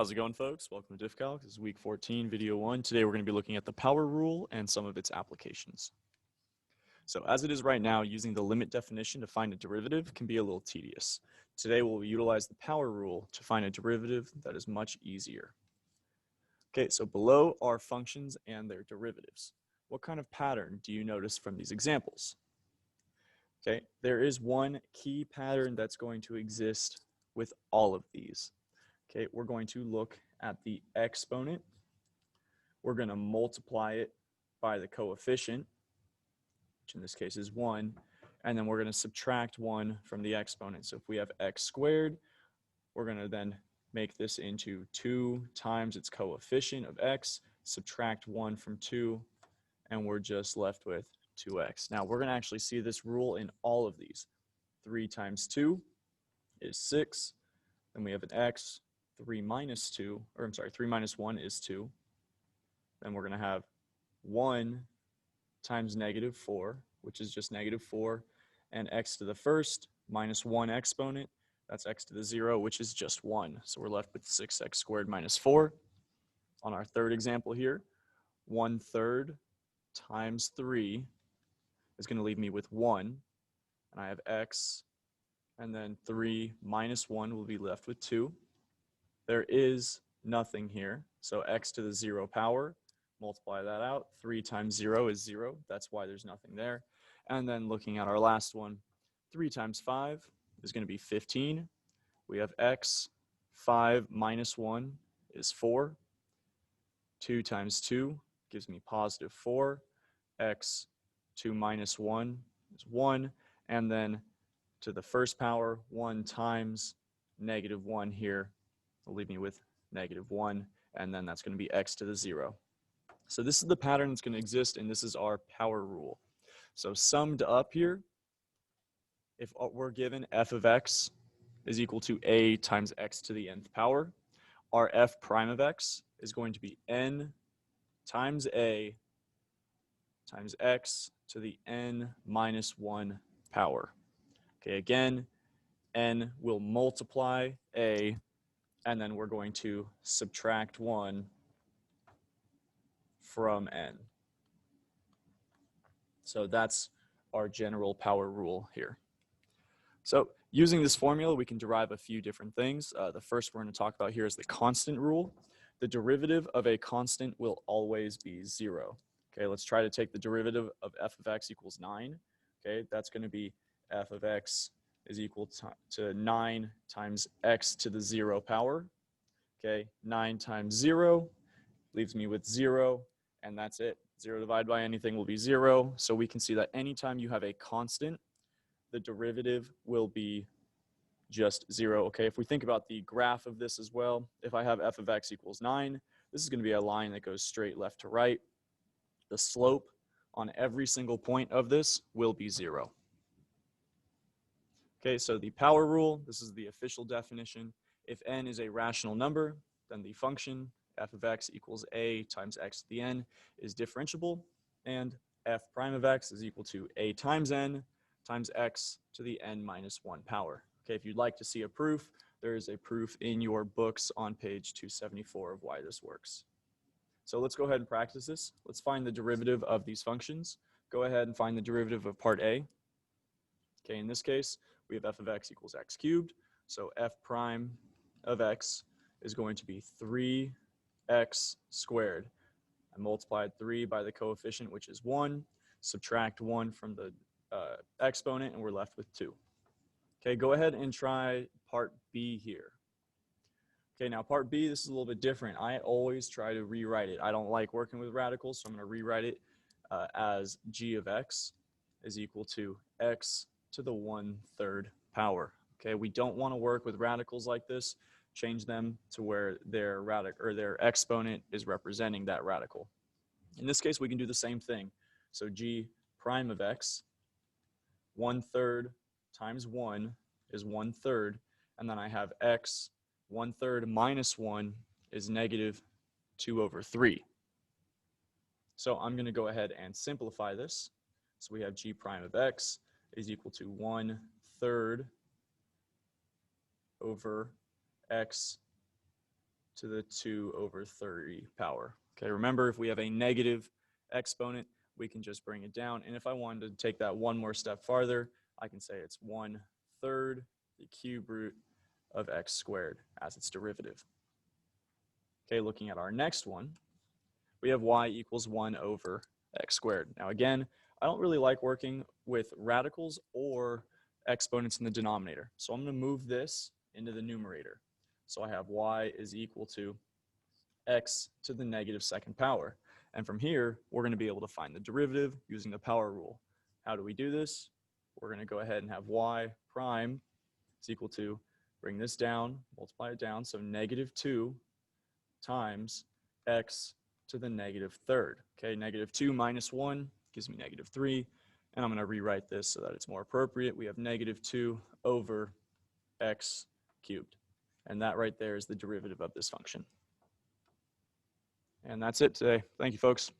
How's it going, folks? Welcome to Diff Calc. This is week 14, video 1. Today we're going to be looking at the power rule and some of its applications. So as it is right now, using the limit definition to find a derivative can be a little tedious. Today we'll utilize the power rule to find a derivative that is much easier. Okay, so below are functions and their derivatives. What kind of pattern do you notice from these examples? Okay, there is one key pattern that's going to exist with all of these. Okay, we're going to look at the exponent. We're going to multiply it by the coefficient, which in this case is 1, and then we're going to subtract 1 from the exponent. So if we have x squared, we're going to then make this into 2 times its coefficient of x, subtract 1 from 2, and we're just left with 2x. Now we're going to actually see this rule in all of these. 3 times 2 is 6. Then we have an x. 3 minus 1 is 2. Then we're going to have 1 times negative 4, which is just negative 4, and x to the first minus 1 exponent, that's x to the 0, which is just 1. So we're left with 6x squared minus 4. On our third example here, 1/3 times 3 is going to leave me with 1, and I have x, and then 3 minus 1 will be left with 2. There is nothing here, so x to the 0 power, multiply that out. 3 times 0 is 0. That's why there's nothing there. And then looking at our last one, 3 times 5 is going to be 15. We have x. 5 minus 1 is 4. 2 times 2 gives me positive 4. X, 2 minus 1 is 1. And then to the first power, 1 times negative 1 here will leave me with negative 1, and then that's going to be x to the 0. So this is the pattern that's going to exist, and this is our power rule. So summed up here, if we're given f of x is equal to a times x to the nth power, our f prime of x is going to be n times a times x to the n minus 1 power. Okay, again, n will multiply a, and then we're going to subtract 1 from n. So that's our general power rule here. So using this formula, we can derive a few different things. The first we're going to talk about here is the constant rule. The derivative of a constant will always be 0. Okay, let's try to take the derivative of f of x equals 9. Okay, that's going to be f of x is equal to 9 times x to the 0 power. Okay, 9 times 0 leaves me with 0, and that's it. 0 divided by anything will be 0. So we can see that anytime you have a constant, the derivative will be just 0. Okay, if we think about the graph of this as well, if I have f of x equals 9, this is going to be a line that goes straight left to right. The slope on every single point of this will be 0. Okay, so the power rule, this is the official definition. If n is a rational number, then the function f of x equals a times x to the n is differentiable, and f prime of x is equal to a times n times x to the n minus 1 power. Okay, if you'd like to see a proof, there is a proof in your books on page 274 of why this works. So let's go ahead and practice this. Let's find the derivative of these functions. Go ahead and find the derivative of part A. Okay, in this case, we have f of x equals x cubed. So f prime of x is going to be 3x squared. I multiplied 3 by the coefficient, which is 1. Subtract 1 from the exponent, and we're left with 2. Okay, go ahead and try part B here. Okay, now part B, this is a little bit different. I always try to rewrite it. I don't like working with radicals, so I'm going to rewrite it as g of x is equal to x to the 1/3 power. Okay, we don't want to work with radicals like this. Change them to where their exponent is representing that radical. In this case, we can do the same thing. So g prime of x, 1/3 times 1 is 1/3, and then I have x, 1/3 minus 1 is negative 2/3. So I'm going to go ahead and simplify this. So we have g prime of x is equal to 1/3 over x to the 2/30 power. Okay, remember, if we have a negative exponent, we can just bring it down. And if I wanted to take that one more step farther, I can say it's 1/3 the cube root of x squared as its derivative. Okay, looking at our next one, we have y equals 1/x squared. Now again, I don't really like working with radicals or exponents in the denominator. So I'm going to move this into the numerator. So I have y is equal to x to the negative second power. And from here, we're going to be able to find the derivative using the power rule. How do we do this? We're going to go ahead and have y prime is equal to, bring this down, multiply it down, so -2 times x to the negative third. Okay, -2 minus 1 gives me -3. And I'm going to rewrite this so that it's more appropriate. We have -2/x cubed. And that right there is the derivative of this function. And that's it today. Thank you, folks.